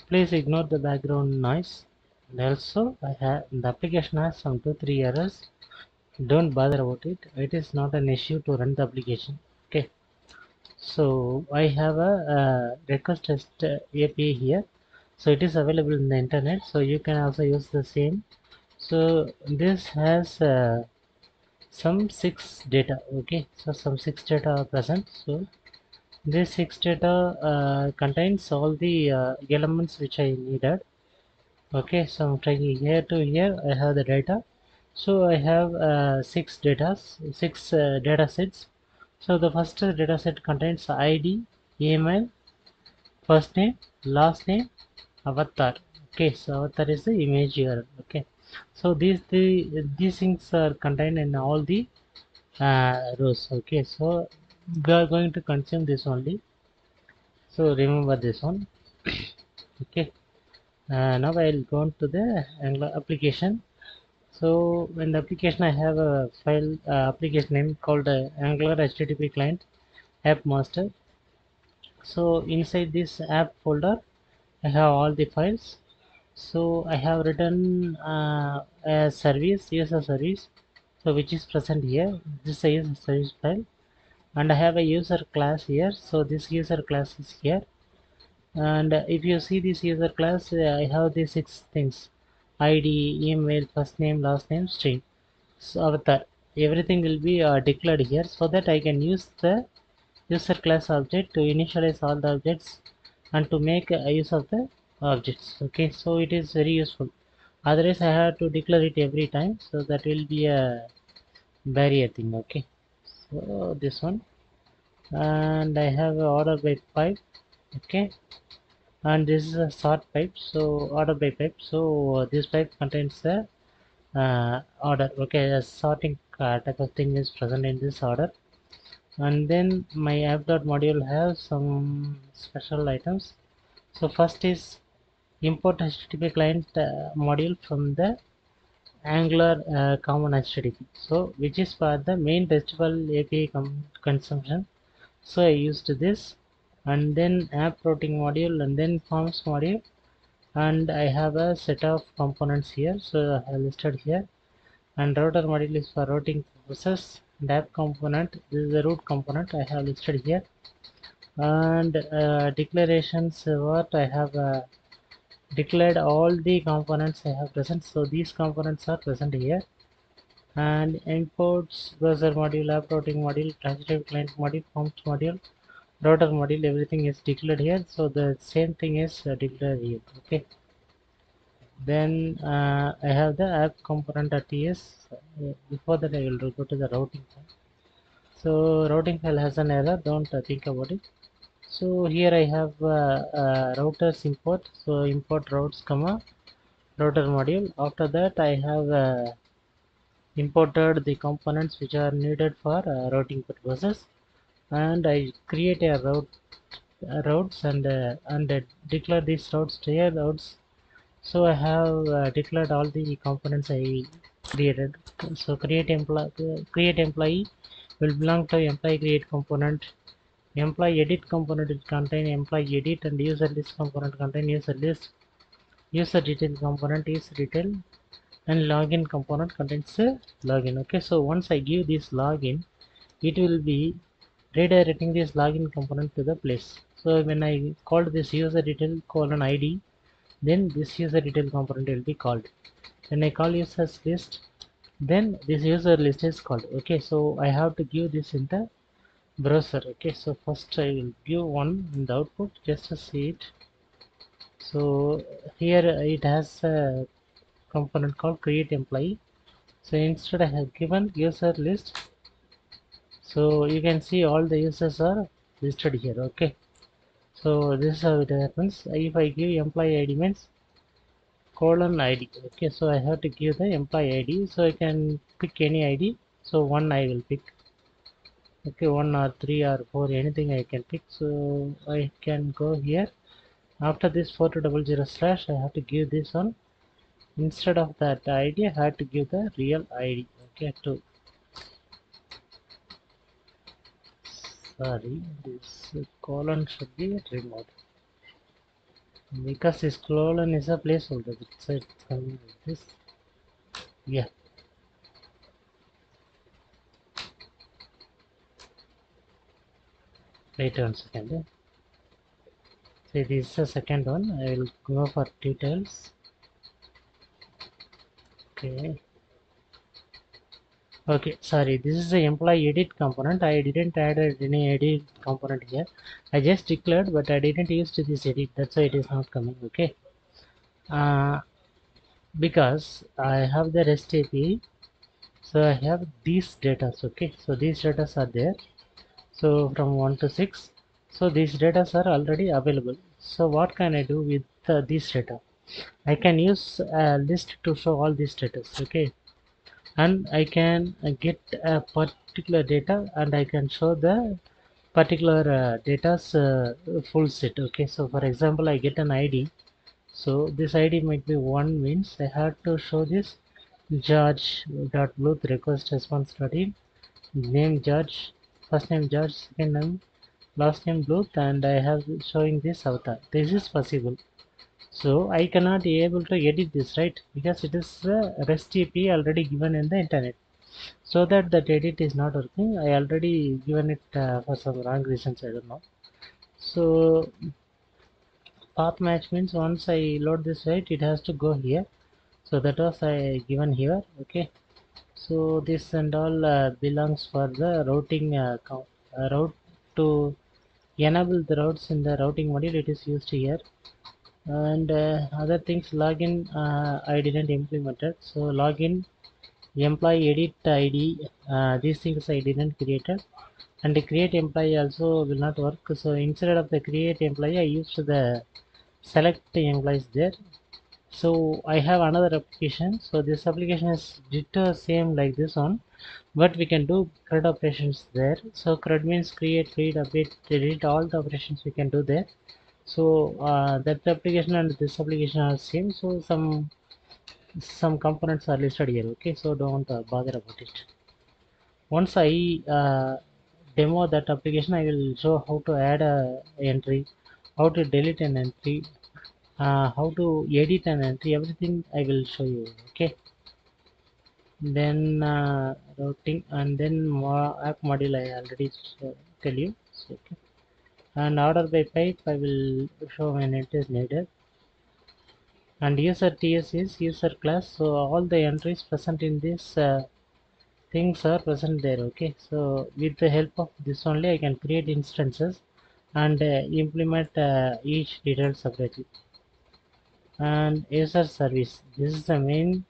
Please ignore the background noise. And also, the application has some 2-3 errors. Don't bother about it. It is not an issue to run the application. Okay. So I have a request test API here. So it is available in the internet. So you can also use the same. So this has some 6 data. Okay. So some 6 data are present. So this 6 data contains all the elements which I needed. Okay, so I'm trying here to here. I have the data. So I have six data sets. So the first data set contains ID, email, first name, last name, avatar. Okay, so avatar is the image here. Okay, so these things are contained in all the rows. Okay, so we are going to consume this only. So remember this one. Okay, now I'll go on to the Angular application. So in the application, I have a file application name called Angular HTTP client app master. So inside this app folder, I have all the files. So I have written a service, user service, so which is present here. This is a user service file, and I have a user class here. So this user class is here. And if you see this user class, I have these 6 things: ID, email, first name, last name, string. So avatar, everything will be declared here, so that I can use the user class object to initialize all the objects and to make use of the objects. Okay, so it is very useful. Otherwise I have to declare it every time, so that will be a barrier thing. Okay, so this one, and I have a order by pipe. Okay, and this is a sort pipe, so order by pipe. So this pipe contains the order. Okay, a sorting type of thing is present in this order. And then my app.module has some special items. So first is import HTTP client module from the Angular common HTTP, so which is for the main RESTful API consumption. So I used this, and then app routing module, and then forms module, and I have a set of components here, so I have listed here. And router module is for routing purposes, and app component, this is the root component, I have listed here. And declarations, what I have declared all the components I have present, so these components are present here. And imports, browser module, app routing module, transitive client module, forms module, router module, everything is declared here, so the same thing is declared here. Okay, then I have the app component ts. Before that I will go to the routing file. So routing file has an error, don't think about it. So here I have routers import, so import routes comma router module. After that I have imported the components which are needed for routing purposes, and I create a routes and declare these routes tier routes. So I have declared all the components I created. So create employee will belong to employee create component. Employee edit component will contain employee edit, and user list component contain user list. User detail component is detail, and login component contains login. Okay, so once I give this login, it will be redirecting this login component to the place. So when I called this user detail colon ID, then this user detail component will be called. When I call users list, then this user list is called. Okay, so I have to give this in the browser. Okay, so first I will give one in the output just to see it. So here it has a component called create employee. So instead I have given user list, so you can see all the users are listed here. Okay, so this is how it happens. If I give employee ID means colon ID. Okay, so I have to give the employee ID, so I can pick any ID. So one I will pick. Okay, one or three or four, anything I can pick. So I can go here. After this 4200 slash, I have to give this one. Instead of that ID, I have to give the real ID. Okay, to sorry, this colon should be removed. because this colon is a placeholder, so it's coming like this. Yeah, wait 1 second. So this is the second one. I will go for details. Okay. Okay, sorry, this is the employee edit component. I didn't add any edit component here. I just declared, but I didn't use to this edit. That's why it is not coming. Okay. Uh, because I have the REST API, so I have these data. Okay, so these data are there. So from 1 to 6, so these data are already available. So what can I do with these data? I can use a list to show all these data. Okay, and I can get a particular data and I can show the particular data's full set. Okay, so for example, I get an ID. So this ID might be 1 means I have to show this George dot Bluth request response dot in name George, first name George, second name, last name Bluth, and I have showing this avatar. This is possible. So I cannot be able to edit this, right? Because it is a REST API already given in the internet. So that edit is not working. I already given it for some wrong reasons. I don't know. So path match means once I load this, right, it has to go here. So that was I given here. Okay. So this and all belongs for the routing route to enable the routes in the routing module. It is used here. And other things, login I didn't implement it. So login, employee edit ID, these things I didn't create it. And the create employee also will not work. So instead of the create employee, I used the select employees there. So I have another application. So this application is ditto same like this one, but we can do CRUD operations there. So CRUD means create, read, update, delete, all the operations we can do there. So that application and this application are same. So some components are listed here. Okay, so don't bother about it. Once I demo that application, I will show how to add a entry, how to delete an entry, how to edit an entry. Everything I will show you. Okay, then routing and then app module I already tell you. So, okay. And order by pipe I will show when it is needed. And user TS is user class. So all the entries present in this things are present there. Okay, so with the help of this only I can create instances and implement each detail separately. And user service, this is the main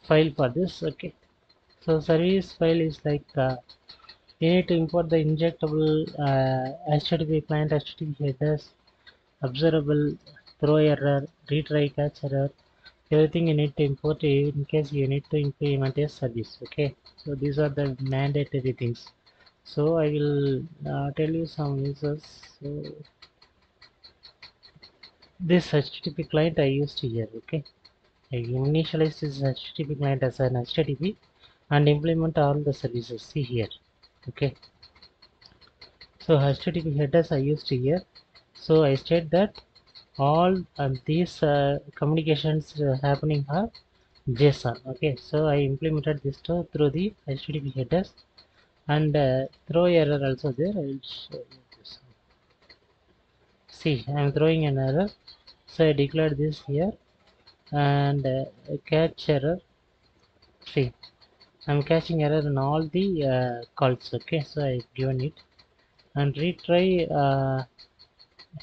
file for this. Okay, so service file is like you need to import the injectable HTTP client, HTTP headers, observable, throw error, retry, catch error, everything you need to import in case you need to implement a service. Okay, so these are the mandatory things. So I will tell you some users. So this HTTP client I used here. Okay, I initialize this HTTP client as an HTTP and implement all the services. See here. Okay, so HTTP headers I used here. So I state that all these communications happening are JSON. Okay, so I implemented this through the HTTP headers and throw error also there. I will show you this. See, I am throwing an error, so I declared this here and catch error. See, I am catching error in all the calls. Okay, so I given it and retry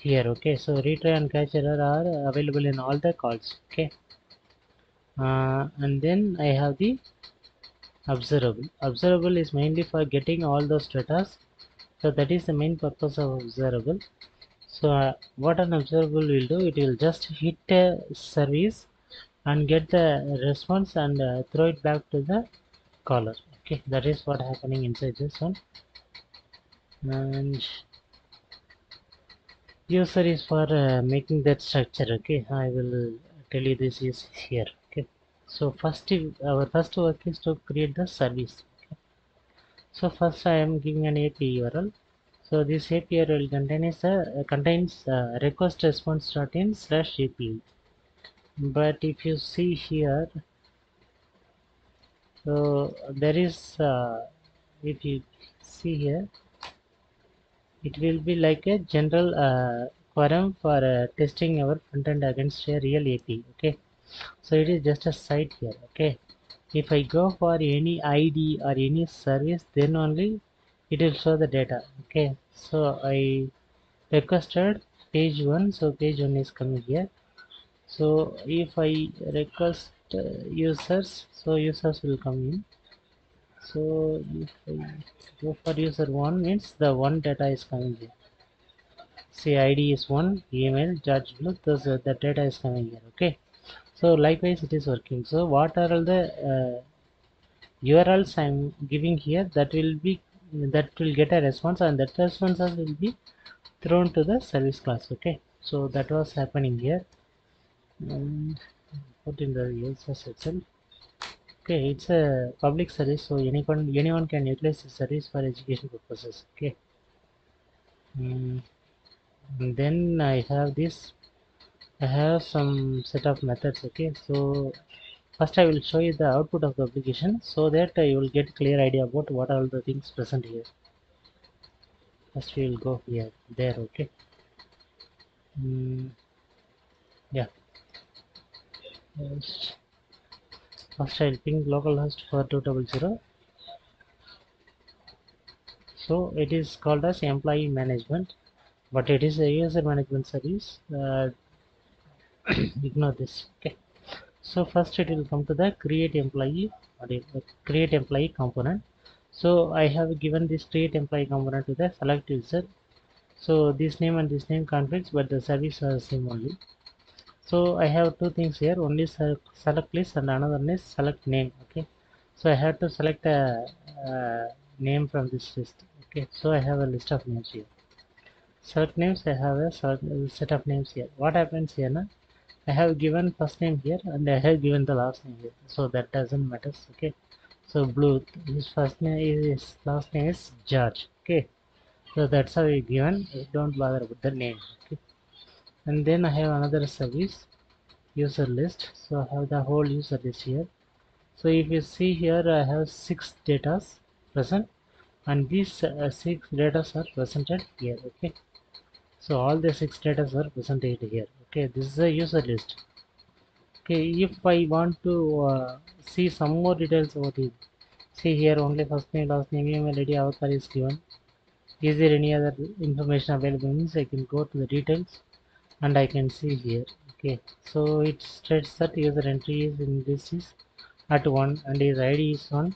here. Okay, so retry and catch error are available in all the calls. Okay, and then I have the observable. Observable is mainly for getting all those data. So that is the main purpose of observable. So what an observable will do, it will just hit a service and get the response and throw it back to the caller. Okay, that is what happening inside this one. And user is for making that structure. Okay, I will tell you this is here. Okay, so our first work is to create the service. Okay. So first I am giving an API URL. So this API will contains request response.in/API. But if you see here, so there is if you see here, it will be like a general quorum for testing our front end against a real API. Okay, so it is just a site here. Okay, if I go for any ID or any service, then only it will show the data. Okay, so I requested page 1, so page 1 is coming here. So if I request users, so users will come in. So if I go for user 1, means the one data is coming here. See, ID is 1, email, George Blue, the data is coming here. Okay, so likewise it is working. So what are all the URLs I'm giving here, that will get a response, and that responses will be thrown to the service class. Okay, so that was happening here, and put in the users itself. Okay, it's a public service, so anyone can utilize the service for education purposes. Okay, mm, and then I have some set of methods. Okay, so first I will show you the output of the application, so that you will get clear idea about what are the things present here. First we will go here, there. Okay, yeah. First I will ping localhost for 200. So it is called as employee management, but it is a user management service. Ignore this. Okay, so first it will come to the create employee component. So I have given this create employee component to the select user. So this name and this name conflicts, but the service are same only. So I have two things here, one is select list and another one is select name. Okay, so I have to select a name from this list. Okay, so I have a list of names here. Select names, I have a set of names here. What happens here now? I have given first name here and I have given the last name here, so that doesn't matter. Okay, so Blue, his first name is, his last name is George. Okay, so that's how we given. Don't bother with the name. Okay, and then I have another service user list. So I have the whole user list here. So if you see here, I have 6 datas present, and these 6 datas are presented here. Okay, so all the 6 datas are presented here. Okay, this is a user list. Okay, if I want to see some more details about it, see here only first name, last name, email ID, avatar is given. Is there any other information available? Means I can go to the details and I can see here. Okay, so it states that user entry is in this is at 1 and his ID is 1.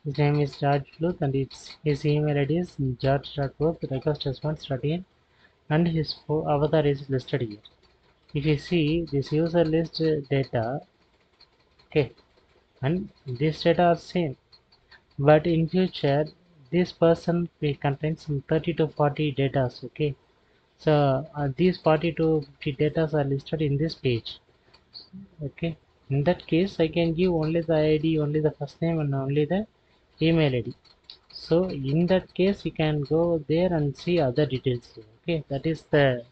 His name is George Fluke and his email ID is george.work request response.in and his avatar is listed here. If you see this user list data, okay, and this data are same, but in future this person will contain some 30 to 40 data. Okay, so these 40 to 50 data are listed in this page. Okay, in that case I can give only the ID, only the first name and only the email ID. So in that case you can go there and see other details here. Okay, that is the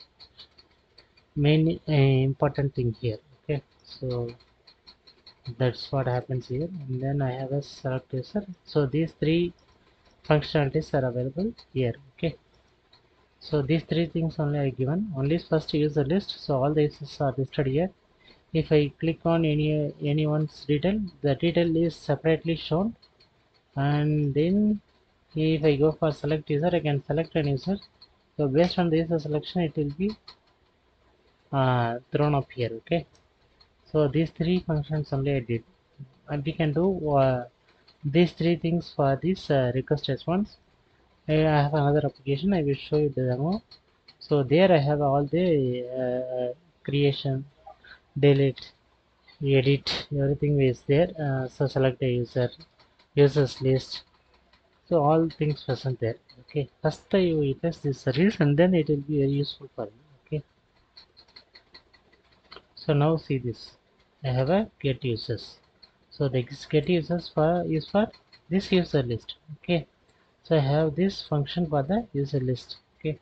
main important thing here. Okay, so that's what happens here, and then I have a select user. So these three functionalities are available here. Okay, so these three things only I given. Only first user list, so all the users are listed here. If I click on anyone's detail, the detail is separately shown, and then if I go for select user, I can select an user. So based on the user selection, it will be thrown up here. Okay, so these three functions only I did, and we can do these three things for this request response. I have another application, I will show you the demo. So there I have all the creation, delete, edit, everything is there. So select a users list, so all things present there. Okay, first you test this service and then it will be very useful for you. Okay, so now see this, I have a get users. So the get users for is for this user list. Okay, So I have this function for the user list. Okay,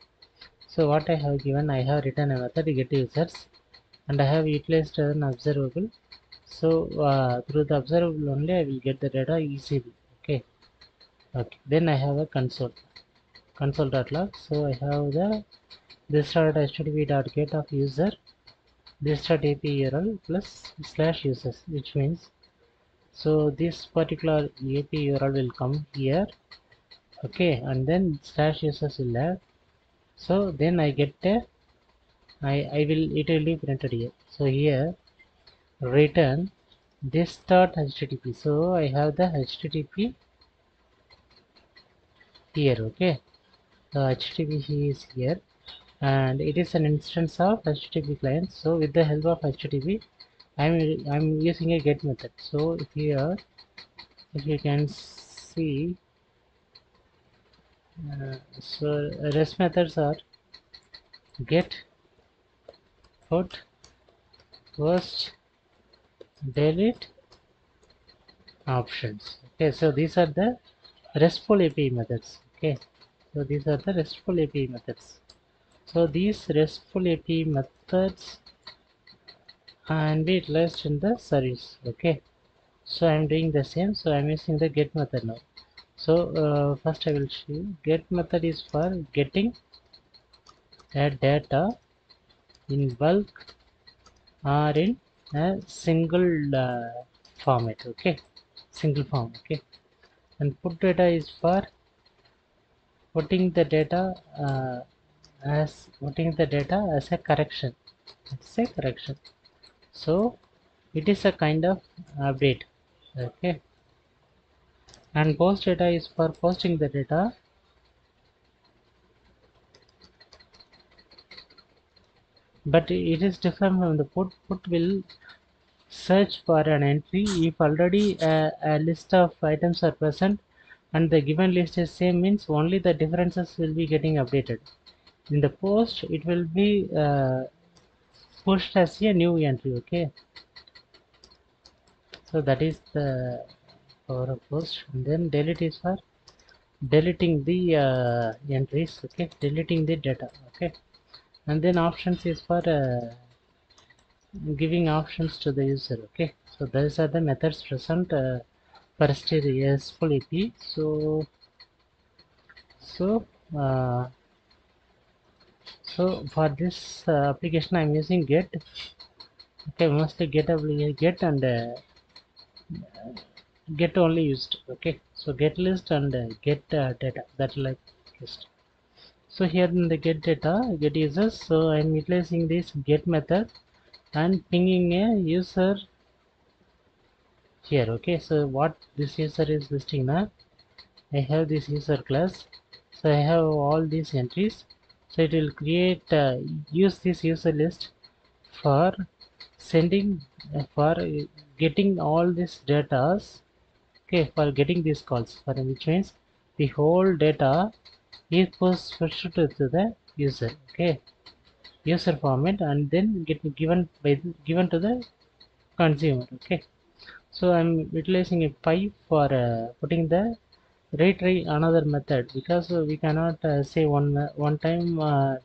so what I have given, I have written a method get users, and I have utilized an observable. So through the observable only I will get the data easily. Okay, okay. Then I have a console.log. So I have the this dot http dot get of user, this dot API URL plus slash users, which means so this particular API URL will come here. Okay, and then slash users will add. So then I get a I will it will be printed here. So here return this dot http. So I have the http here. Okay, the http is here, and it is an instance of http client. So with the help of http I'm using a get method. So here if you can see, so REST methods are get, put, post, delete, options. Okay, so these are the RESTful API methods. Okay, so these are the RESTful API methods. So these RESTful API methods can be utilized in the service. Okay, so I'm doing the same. So I'm using the get method now. So first I will show you. Get method is for getting a data in bulk or in a single format. Okay, single form. Okay, and put data is for putting the data as a correction. It's a correction. So it is a kind of update. Okay, and post data is for posting the data, but it is different from the put. Put will search for an entry if already a list of items are present and the given list is same, means only the differences will be getting updated. In the post it will be pushed as a new entry. Okay, so that is the power of post. And then delete is for deleting the entries. Okay, deleting the data. Okay, and then options is for giving options to the user. Okay, so those are the methods present for RESTful API. So uh, so for this application I'm using get. Okay, mostly get and get only used. Okay, so get list and get data, that like list. So here in the get data, get users, so I'm utilizing this get method and pinging a user here. Okay, so what this user is listing now, I have this user class, so I have all these entries, so it will create use this user list for sending for getting all these datas. Okay, for getting these calls, for which means the whole data is pushed to the user. Okay, user format, and then get given to the consumer. Okay, so I'm utilizing a pipe for putting the retry another method, because we cannot say one time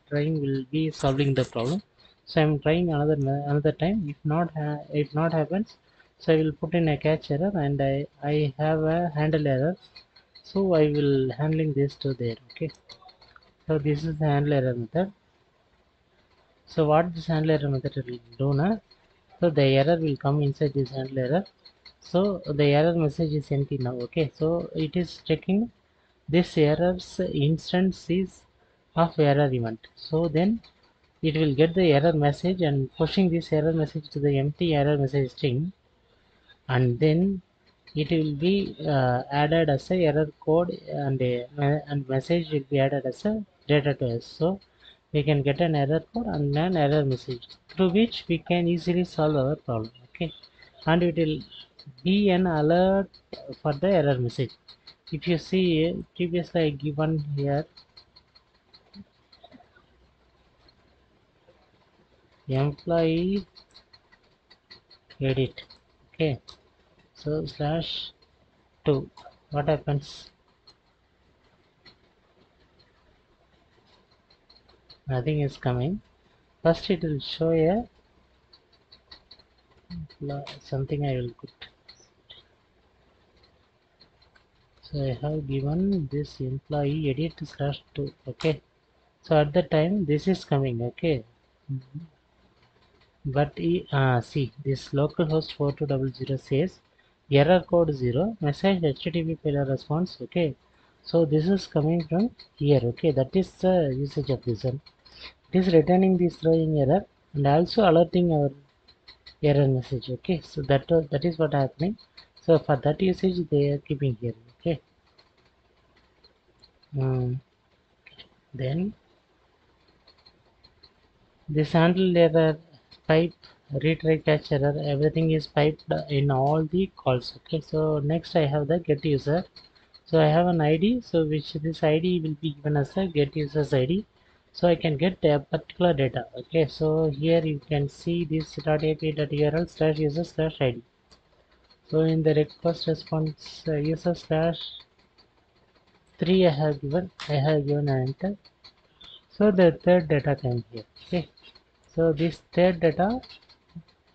trying will be solving the problem. So I'm trying another time. If not happens, so I will put in a catch error, and I have a handle error, so I will handling this to there. Okay, so this is the handle error method. So what this handle error method will do now, so the error will come inside this handle error. So the error message is empty now. Okay, so it is checking this error's instance is of error event. So then it will get the error message and pushing this error message to the empty error message string, and then it will be added as a error code, and message will be added as a data to us. So we can get an error code and an error message through which we can easily solve our problem. Okay, and it will be an alert for the error message. If you see previously I given here employee edit. Okay, so slash 2, what happens, nothing is coming. First it will show a something I will put. So I have given this employee edit slash 2. Okay, so at the time this is coming. Okay, but see this localhost 4200 says error code 0 message HTTP failure response. Okay, so this is coming from here. Okay, that is the usage of this one. It is returning this throwing error and also alerting our error message. Okay, so that is what happening. So for that usage they are keeping here. Okay, then this handle error, pipe, retry catch error, everything is piped in all the calls. Okay, so next I have the get user. So I have an ID, so which this ID will be given as a get users ID. So I can get a particular data. Okay, so here you can see this .api.url slash user slash ID. So in the request response user slash 3 I have given an enter. So the third data came here. Okay, so this third data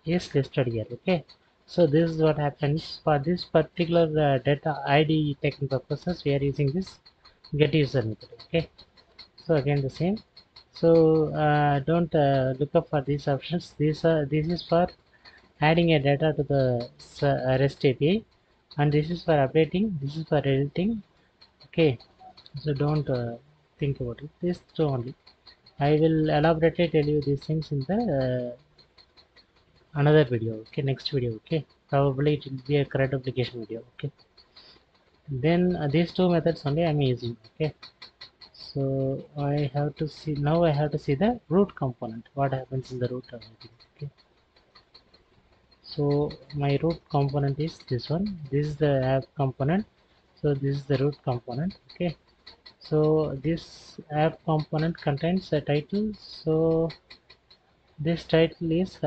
is listed here. Okay, so this is what happens for this particular data ID taking purposes. We are using this get user method. Okay, so again the same. So don't look up for these options. This is for adding a data to the REST API, and this is for updating. This is for editing. Okay, so don't think about it. This two only. I will elaborately tell you these things in the another video. Okay, next video. Okay, probably it will be a CRUD application video. Okay, then these two methods only I'm using. Okay, so I have to see now. I have to see the root component. What happens in the root of everything. Okay, so my root component is this one. This is the app component. So this is the root component. Okay, so this app component contains a title. So this title is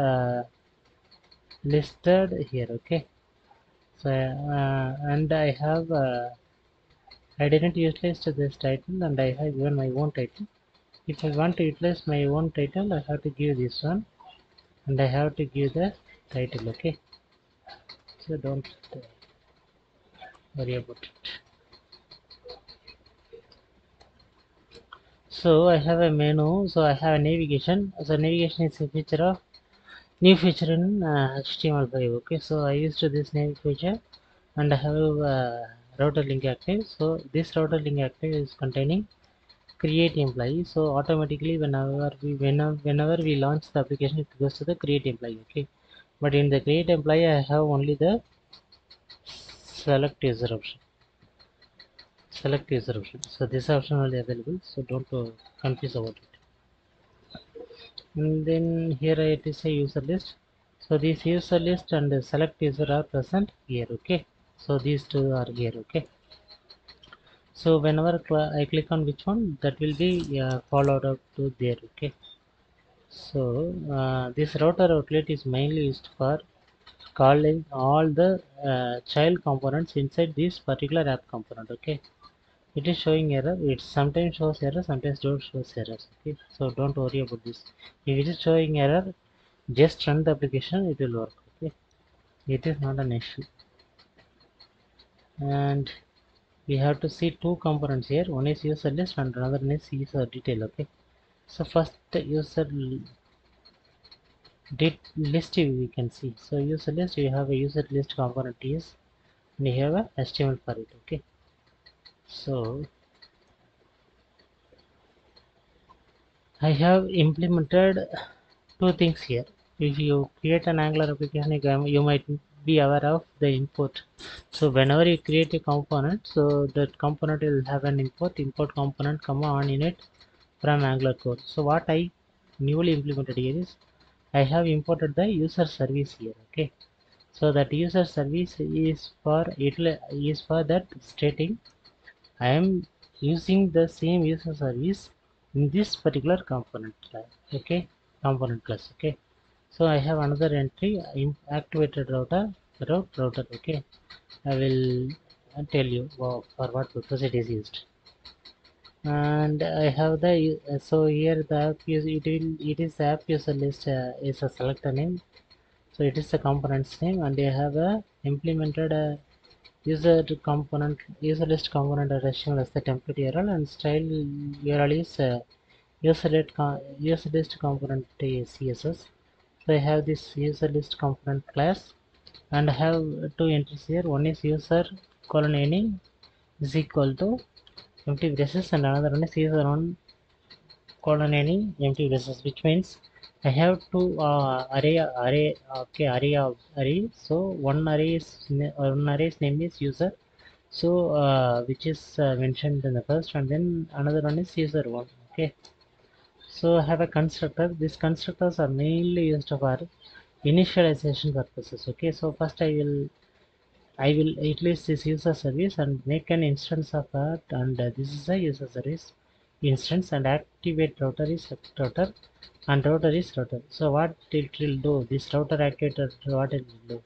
listed here. Okay, so and I didn't utilize this title and I have given my own title. If I want to utilize my own title, I have to give this one and I have to give the title. Okay, so don't worry about it. So I have a menu, so I have a navigation. So navigation is a feature of new feature in HTML5. Okay, so I used this nav feature and I have router link active. So this router link active is containing create employee. So automatically whenever we launch the application, it goes to the create employee. Okay, but in the create employee I have only the select user option. So this option only available, so don't confuse about it. And then here it is a user list. So this user list and the select user are present here. Okay, so these two are here. Okay, so whenever I click on which one, that will be followed up to there. Okay, so this router outlet is mainly used for calling all the child components inside this particular app component. Okay, it is showing error. It sometimes shows error, sometimes don't shows errors. Okay, so don't worry about this. If it is showing error, just run the application, it will work. Okay, it is not an issue. And we have to see two components here. One is user list and another one is user detail. Okay, so first the user list we can see. So user list, you have a user list component is and you have a HTML for it. Okay, so I have implemented two things here. If you create an Angular application, you might be aware of the import. So whenever you create a component, so that component will have an import component comma on init from Angular core. So what I newly implemented here is I have imported the user service here. Okay, so that user service is for that stating I am using the same user service in this particular component class. Okay, component class. Okay, so I have another entry activated router. Okay, I will tell you for what purpose it is used. and I have the so here the app it is app user list is a selector name, so it is the component's name, and I have a implemented user list component HTML as the template URL, and style URL is user list component CSS. So I have this user list component class, and I have two entries here. One is user colon any is equal to empty braces, and another one is user one colon any empty braces, which means I have two array. So one array's name is user, so which is mentioned in the first, and then another one is user one. Okay, so I have a constructor. These constructors are mainly used for initialization purposes. Okay, so first I will utilize this user service and make an instance of that, and this is a user service instance, and activate router is router, and router is router. So what it will do, this router activator, what it will do,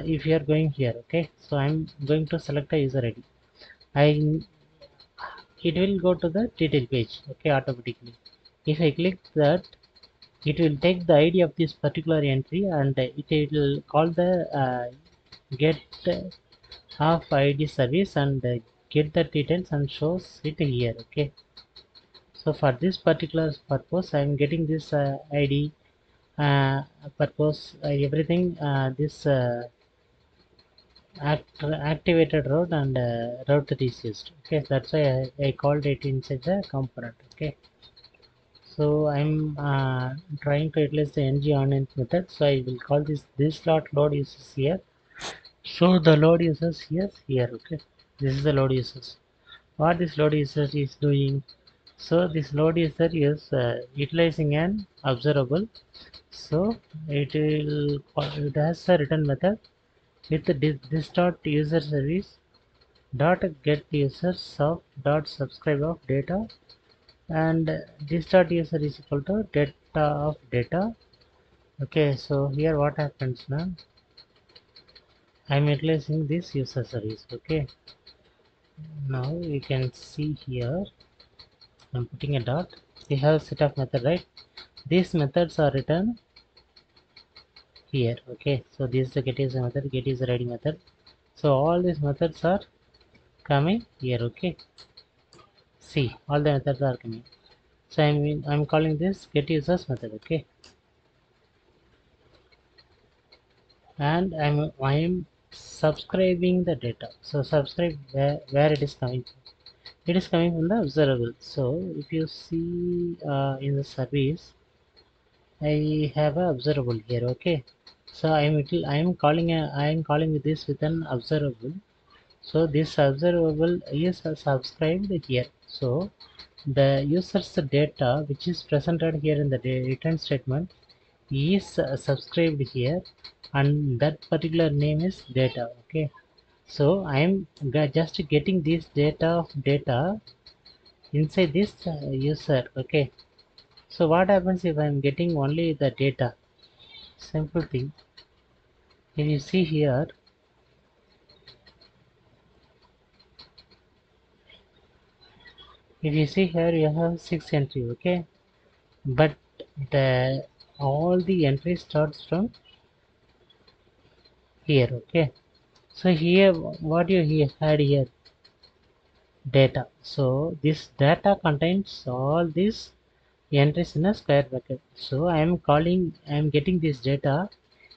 if you are going here. Okay, so I'm going to select a user ID. I it will go to the detail page, okay, automatically. If I click that, it will take the ID of this particular entry, and it will call the get of ID service, and get the details and shows it here. Okay, so for this particular purpose I am getting this ID purpose, everything, this activated route, and route that is used. Okay, that's why I called it inside the component. Okay, so I'm trying to utilize the ng on method, so I will call this slot load uses here. So the load users here. Okay, this is the load users. What this load user is doing, so this load user is utilizing an observable. So it has a return method with this dot user service dot get users of dot subscribe of data, and this dot user is equal to data of data. Okay, so here what happens now, I'm utilizing this user service. Okay, now you can see here I'm putting a dot. We have a set of method, right? These methods are written here. Okay, so this is the get user method, get user ID method. So all these methods are coming here. Okay, see, all the methods are coming. So I'm calling this get users method. Okay, and I'm subscribing the data. So subscribe where it is coming from. It is coming from the observable. So if you see in the service, I have a observable here. Okay, so I am calling this with an observable. So this observable is subscribed here. So the user's data which is presented here in the return statement is subscribed here, and that particular name is data. Okay, so I am just getting this data inside this user. Okay, so what happens if I am getting only the data? Simple thing. If you see here, you have 6 entry. Okay, but the all the entry starts from here. Okay, so here what you had here, data. So this data contains all these entries in a square bracket. So I am getting this data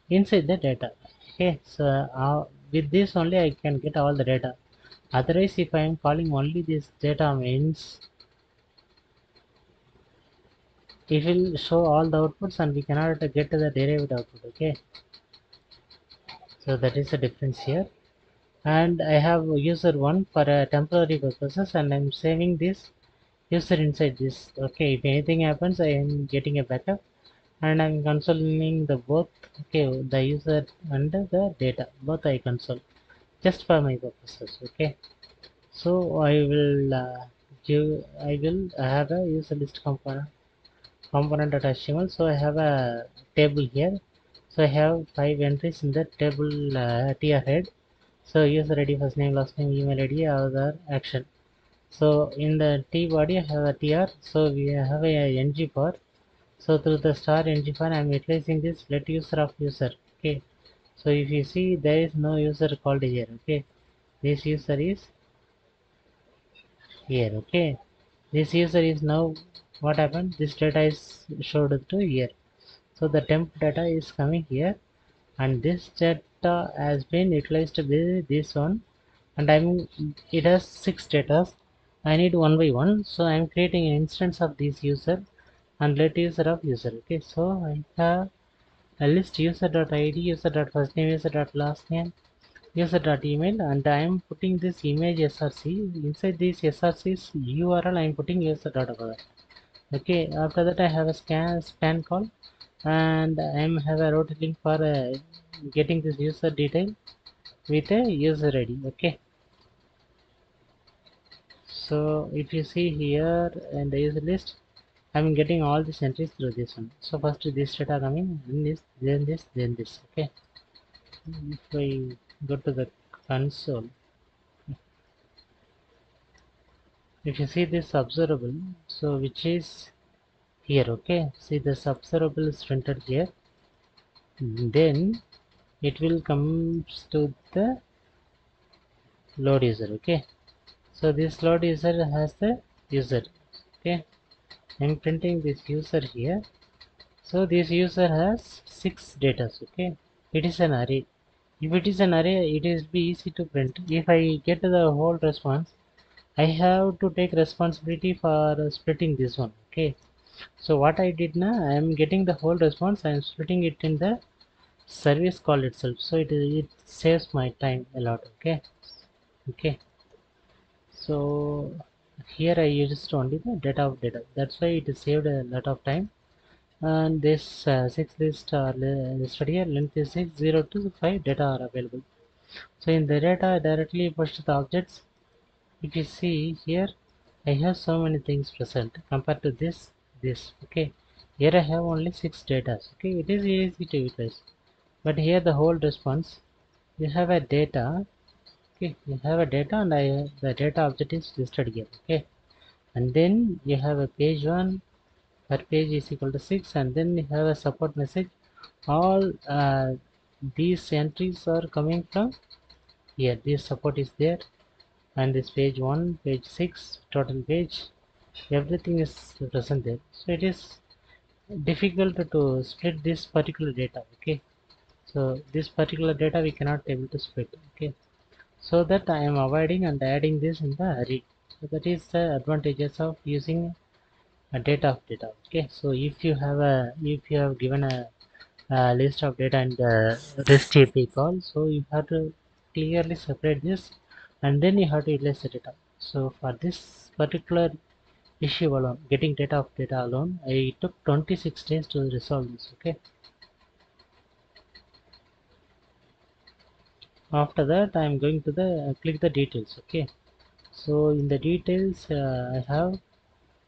inside the data. Okay, so with this only I can get all the data. Otherwise, if I am calling only this data means it will show all the outputs, and we cannot get to the derived output. Okay, so that is the difference here. And I have user one for a temporary purposes, and I'm saving this user inside this. Okay, if anything happens, I am getting a backup, and I'm consoling the both. Okay, the user and the data both I console just for my purposes. Okay, so I will have a user list component.html. So I have a table here. So I have 5 entries in the table tier head. So user ID, first name, last name, email ID, other action. So in the T body I have a TR, so we have a NG bar. So through the star NG bar I am utilizing this let user of user. Okay. So if you see there is no user called here. Okay. This user is here. Okay. This user is now what happened? This data is showed to here. So the temp data is coming here, and this data has been utilized with this one, and it has 6 data. I need one by one, so I'm creating an instance of this user and let user of user. Okay, so I have a list user.id, user.first name, user.last name, user.email, and I am putting this image src inside this src's URL. I am putting user.other. Okay, after that I have a span call, and I am have a route link for getting this user detail with a user ID. Okay, so if you see here in the user list, I'm getting all these entries through this one. So first this data coming, then this, then this, then this. Okay, if I go to the console, if you see this observable, so which is here. Okay, see this observable is printed here, then it will come to the load user. Okay, so this load user has the user. Okay, I'm printing this user here. So this user has 6 data. Okay, it is an array. If it is an array, it is be easy to print. If I get the whole response, I have to take responsibility for splitting this one. Okay, so what I did now, I am getting the whole response. I am splitting it in the service call itself, so it saves my time a lot. Okay, okay. So here I used only the data of data. That's why it saved a lot of time. And this 6 list listed here, length is 6, 0 to 5 data are available. So in the data I directly push the objects. If you see here, I have so many things present compared to this. Okay, here I have only 6 data. Okay, it is easy to utilize. But here the whole response, you have a data. Okay, you have a data, and the data object is listed here. Okay, and then you have a page 1, per page is equal to 6, and then you have a support message. All these entries are coming from here. This support is there, and this page 1, page 6, total page, everything is present there. So it is difficult to split this particular data. Okay, so this particular data we cannot able to split. Okay, so that I am avoiding and adding this in the array. So that is the advantages of using a data of data. Okay, so if you have given a list of data in the REST API call, so you have to clearly separate this, and then you have to utilize the data. So for this particular issue alone, getting data of data alone, I took 26 days to resolve this. Okay, after that I am going to the click the details. Okay, so in the details I have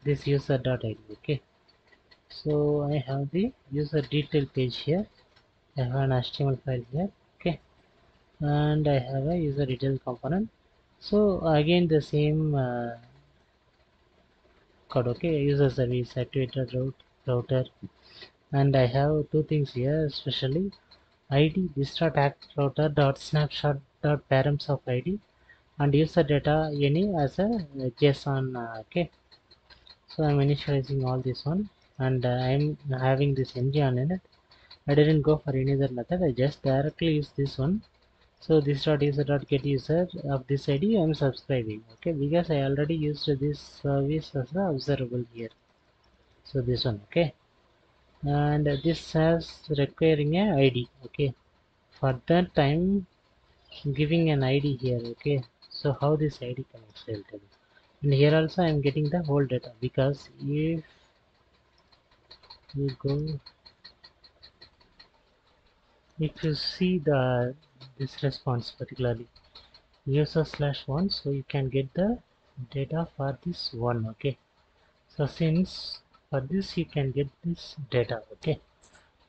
this user.id. Okay, so I have the user detail page here. I have an HTML file here. Okay, and I have a user detail component. So again the same code. Okay, user service activated router, and I have two things here especially id this dot act router dot snapshot dot params of id, and user data any as a JSON. Okay, so I'm initializing all this one, and I'm having this engine in it. I didn't go for any other method. I just directly use this one. So this dot user dot get user of this ID I am subscribing. Okay, because I already used this service as a observable here. So this one. Okay, and this has requiring a ID. Okay, for that time giving an ID here. Okay, so how this ID connects, I'll tell you. And here also I am getting the whole data, because if you go, if you see the this response particularly user slash one, so you can get the data for this one. Okay, so since for this you can get this data. Okay,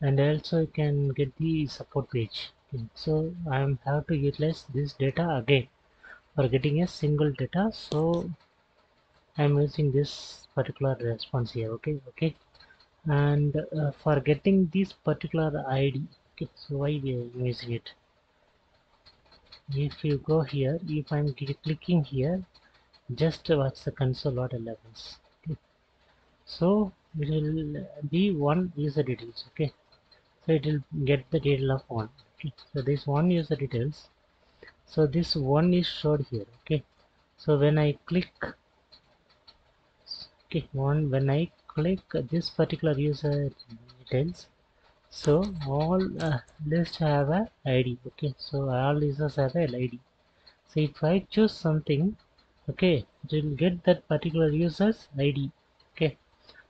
and also you can get the support page. Okay, so I am have to utilize this data again for getting a single data. So I'm using this particular response here. Okay, and for getting this particular ID, okay, so why we are using it? If you go here, if I'm clicking here, just watch the console what happens. Okay. So it will be one user details. Okay, so it will get the detail of one. Okay, so this one user details. So this one is showed here. Okay, so when I click, okay, when I click this particular user details, so all lists have a ID. Okay, so all users have a ID. So if I choose something, okay, it will get that particular user's ID. Okay,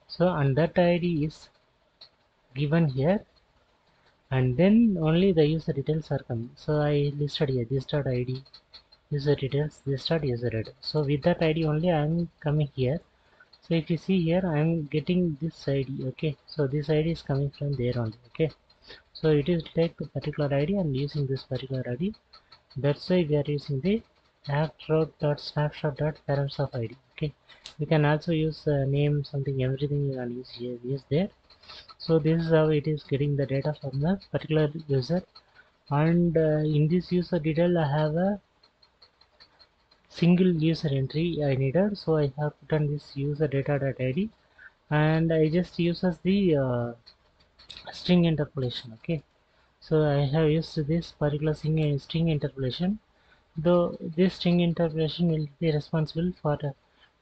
so and that ID is given here, and then only the user details are coming. So I listed here this dot ID, user details, this dot user ID. So with that ID only I am coming here. So if you see here, I am getting this ID. Okay, so this ID is coming from there only. Okay, so it is take the particular ID and using this particular ID. That's why we are using the app.snapshot.params of ID. Okay, we can also use name something, everything you can use here, use there. So this is how it is getting the data from the particular user, and in this user detail I have a single user entry I needed, so I have put on this user data.id, and I just uses the string interpolation. Okay, so I have used this particular string interpolation, though this string interpolation will be responsible for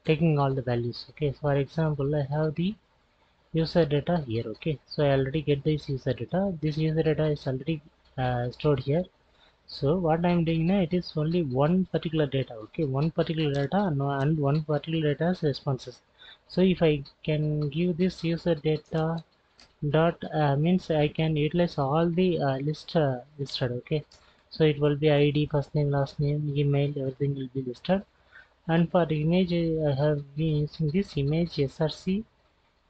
taking all the values. Okay, so for example I have the user data here. Okay, so I already get this user data. This user data is already stored here. So what I'm doing now, it is only one particular data. Okay, one particular data and one particular data's responses. So if I can give this user data dot means I can utilize all the list listed. Okay, so it will be ID, first name, last name, email, everything will be listed. And for the image I have been using this image src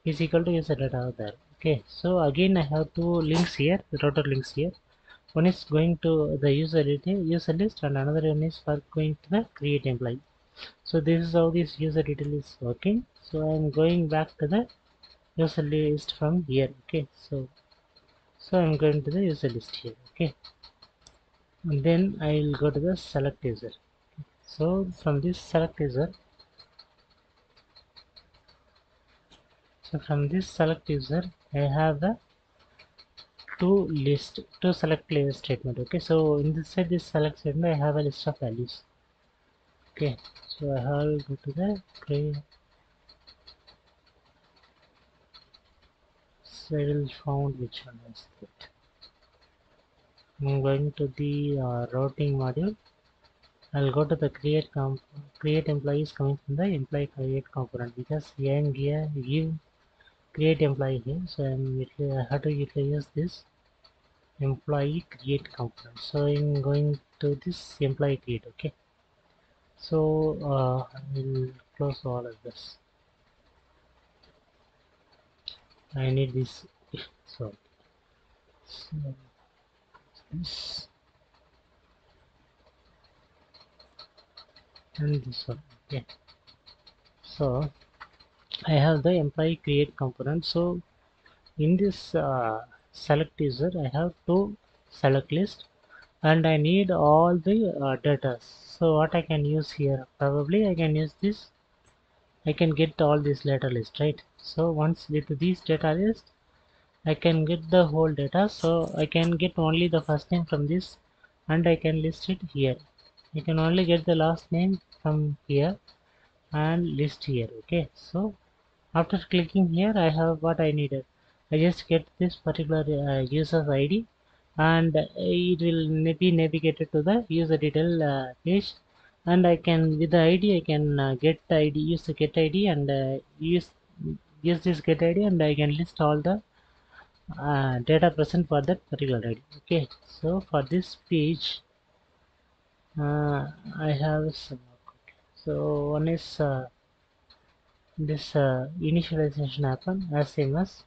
is equal to user data there. Okay, so again I have two links here, router links here. One is going to the user detail, user list, and another one is for going to the create employee. So this is how this user detail is working. So I'm going back to the user list from here. Okay, so I'm going to the user list here. Okay, and then I'll go to the select user. So from this select user, I have the two select layer statement. Okay, so in this side, this select statement, I have a list of values. Okay, so I have go to the create. So I will found which one is it. I'm going to the routing module. I'll go to the create employees coming from the employee create component, because here I'm here give create employee here. So I have to utilize this employee create component. So I'm going to this employee create. Okay, so I will close all of this. I need this. So, so this and this one. Okay, so I have the employee create component. So in this select user, I have to select list, and I need all the data. So what I can use here, probably I can use this. I can get all this data list, right? So once with this data list, I can get the whole data. So I can get only the first name from this, and I can list it here. I can only get the last name from here and list here. Okay, so after clicking here, I have what I needed. I just get this particular user's ID, and it will be navigated to the user detail page, and I can, with the ID, I can get ID, use the get ID, and use this get ID, and I can list all the data present for that particular ID. Okay, so for this page, I have some. So one is this initialization happen as same as,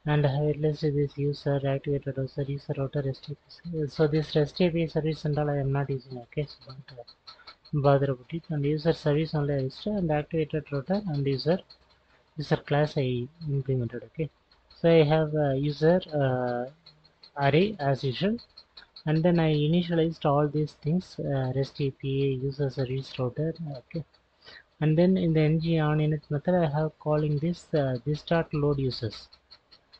and I have listed this user activated user router REST API. So this REST API service and all I am not using. Okay, so don't bother about it. And user service only I register and activated router and user class I implemented. Okay, so I have user array as usual, and then I initialized all these things, REST API, user service router. Okay, and then in the ng on init method I have calling this dot load users.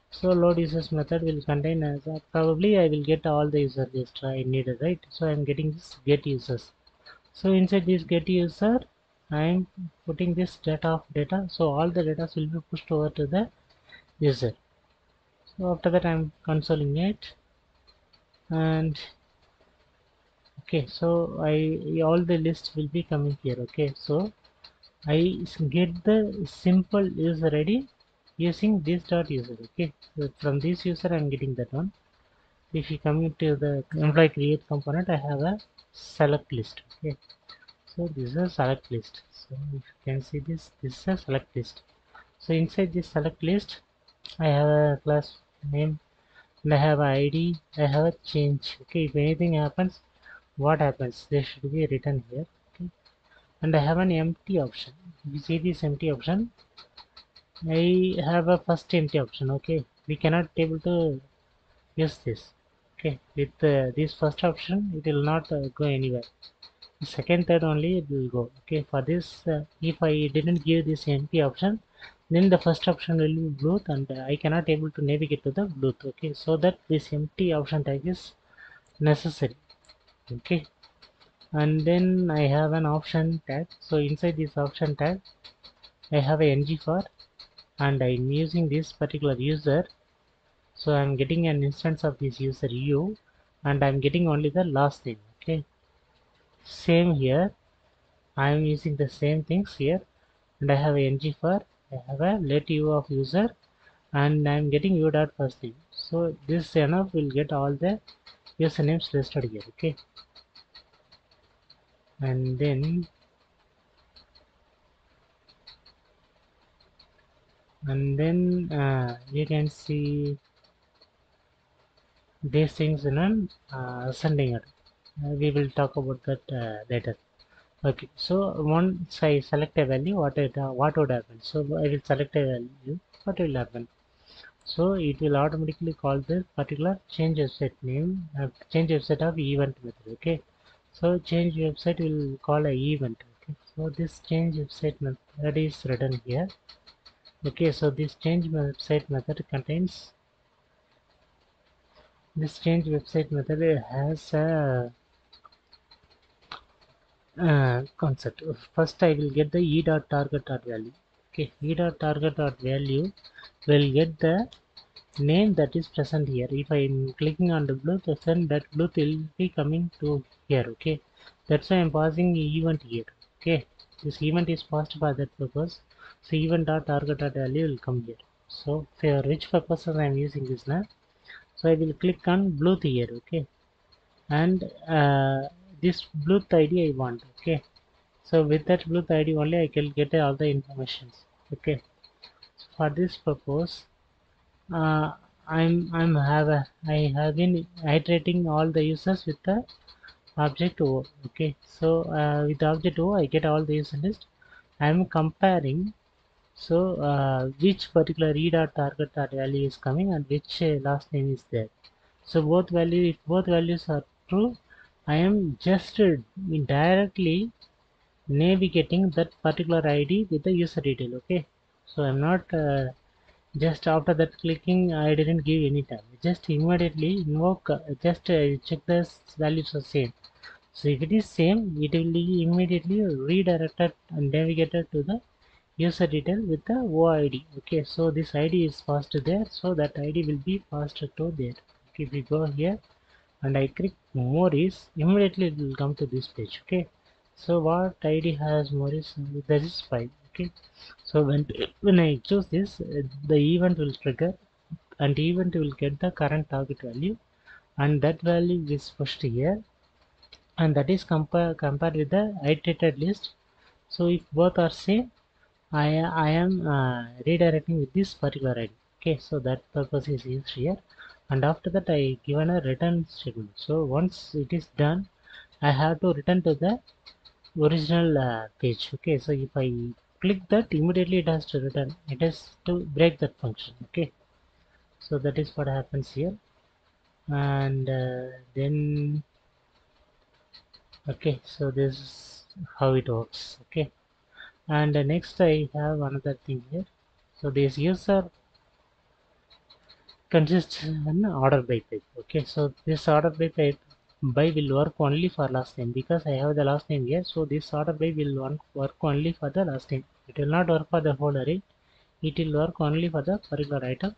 So load users method will contain as probably I will get all the user list I needed, right? So I'm getting this get users. So inside this get user I'm putting this data of data, so all the data will be pushed over to the user. So after that I'm consoling it, and okay, so I all the list will be coming here. Okay, so I get the simple user ID using this dot user. Okay, so from this user I'm getting that one. If you come to the employee create component, I have a select list. Okay, so this is a select list. So if you can see this is a select list. So inside this select list I have a class name and I have a ID, I have a change. Okay, if anything happens, what happens, they should be written here. Okay, and I have an empty option. If you see this empty option, I have a first empty option. Okay, we cannot able to use this. Okay, with this first option it will not go anywhere. The second, third only it will go. Okay, for this if I didn't give this empty option, then the first option will be Bluetooth and I cannot able to navigate to the Bluetooth. Okay, so that this empty option tag is necessary. Okay, and then I have an option tag. So inside this option tag I have a ng for, and I'm using this particular user. So I'm getting an instance of this user u, and I'm getting only the last name. Okay, same here, I'm using the same things here, and I have a ng for, I have a let u of user, and I'm getting u dot first name. So this enough will get all the usernames listed here. Okay, and then you can see these things in an ascending order. We will talk about that later. Okay, so once I select a value, what would happen? So I will select a value. What will happen? So it will automatically call this particular change website name, change website of event method. Okay, so change website will call a event. Okay, so this change website method is written here. Okay, so this change website method contains this change website method has a concept. First, I will get the e dot target dot value. Okay, e dot target dot value will get the name that is present here. If I am clicking on the Bluetooth, then that Bluetooth will be coming to here. Okay, that's why I'm passing event here. Okay, this event is passed for that purpose. So event dot target dot value will come here. So for which purposes I am using this now? So I will click on Bluetooth here. Okay, and this Bluetooth ID I want. Okay, so with that Bluetooth ID only I can get all the information. Okay, so for this purpose uh, I have been iterating all the users with the object O. Okay, so with object O I get all the user list. I am comparing, so which particular e dot target dot value is coming and which last name is there. So if both values are true, I am just directly navigating that particular ID with the user detail. Okay, so I'm not just after that clicking I didn't give any time, just immediately invoke, just check the values are same. So if it is same, it will be immediately redirected and navigated to the user detail with the OID. Okay, so this ID is passed there, so that ID will be passed to there. Okay, if we go here and I click Maurice, immediately it will come to this page. Okay, so what ID has Maurice? That is 5. Okay, so when I choose this, the event will trigger and event will get the current target value, and that value is pushed here, and that is compared with the iterated list. So if both are same, I am redirecting with this particular ID. Okay, so that purpose is used here, and after that I given a return statement. So once it is done, I have to return to the original page. Okay, so if I click that, immediately it has to return, it has to break that function. Okay, so that is what happens here. And then okay, so this is how it works. Okay, and next I have another thing here. So this user consists an order by type. Okay, so this order by type by will work only for last name, because I have the last name here. So this order by will work only for the last name. It will not work for the whole array. It will work only for the particular item.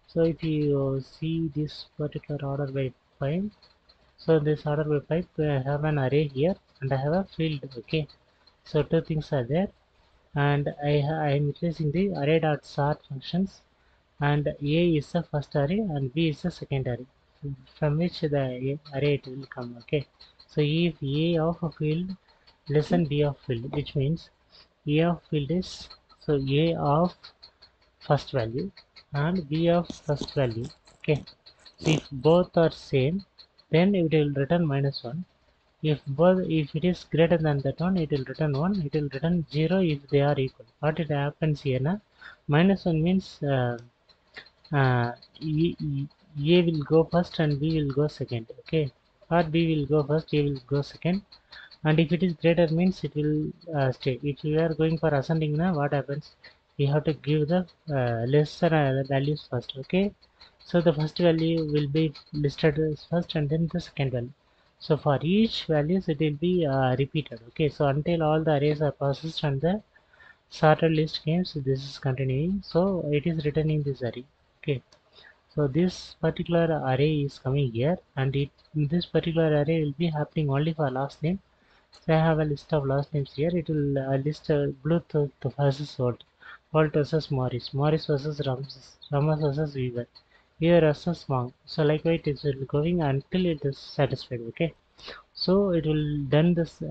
So if you see this particular order by pipe, so this order by pipe, I have an array here and I have a field. Okay, so two things are there, and I am replacing the array dot sort functions, and A is the first array and B is the second array, from which the array it will come. Okay, so if A of a field less than B of field, which means A of field is, so A of first value and B of first value. Okay, so if both are same, then it will return -1. If it is greater than that one, it will return 1. It will return 0 if they are equal. What it happens here now, -1 means uh, A will go first and B will go second. Okay, or B will go first, A will go second. And if it is greater means it will stay. If you are going for ascending now, what happens? You have to give the lesser values first. Okay, so the first value will be listed as first and then the second value. So for each values it will be repeated. Okay, so until all the arrays are processed and the sorted list games, this is continuing. So it is returning this array. Okay, so this particular array is coming here, and this particular array will be happening only for last name. So I have a list of last names here. It will list Bluetooth versus Walt versus Morris, Morris versus Ramos versus Weaver, Weaver versus Wong. So likewise it will going until it is satisfied. Okay, so it will done this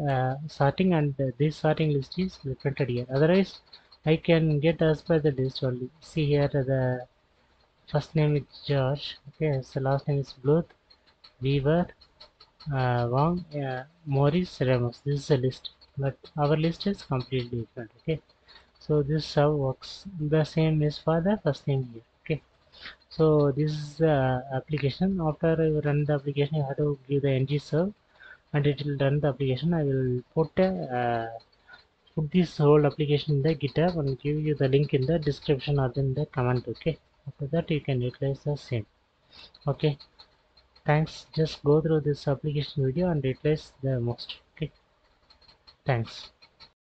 sorting, and this sorting list is printed here. Otherwise, I can get as per the list only. See here the first name is George. Okay, so last name is Bluth, Weaver, Wong, Morris, Ramos. This is a list, but our list is completely different. Okay, so this how works. The same is for the first name here. Okay, so this is the application. After you run the application, you have to give the ng serve, and it will run the application. I will put this whole application in the GitHub and give you the link in the description or in the comment. Okay, after that you can utilize the same. Okay, thanks. Just go through this application video and utilize the most. Okay, thanks.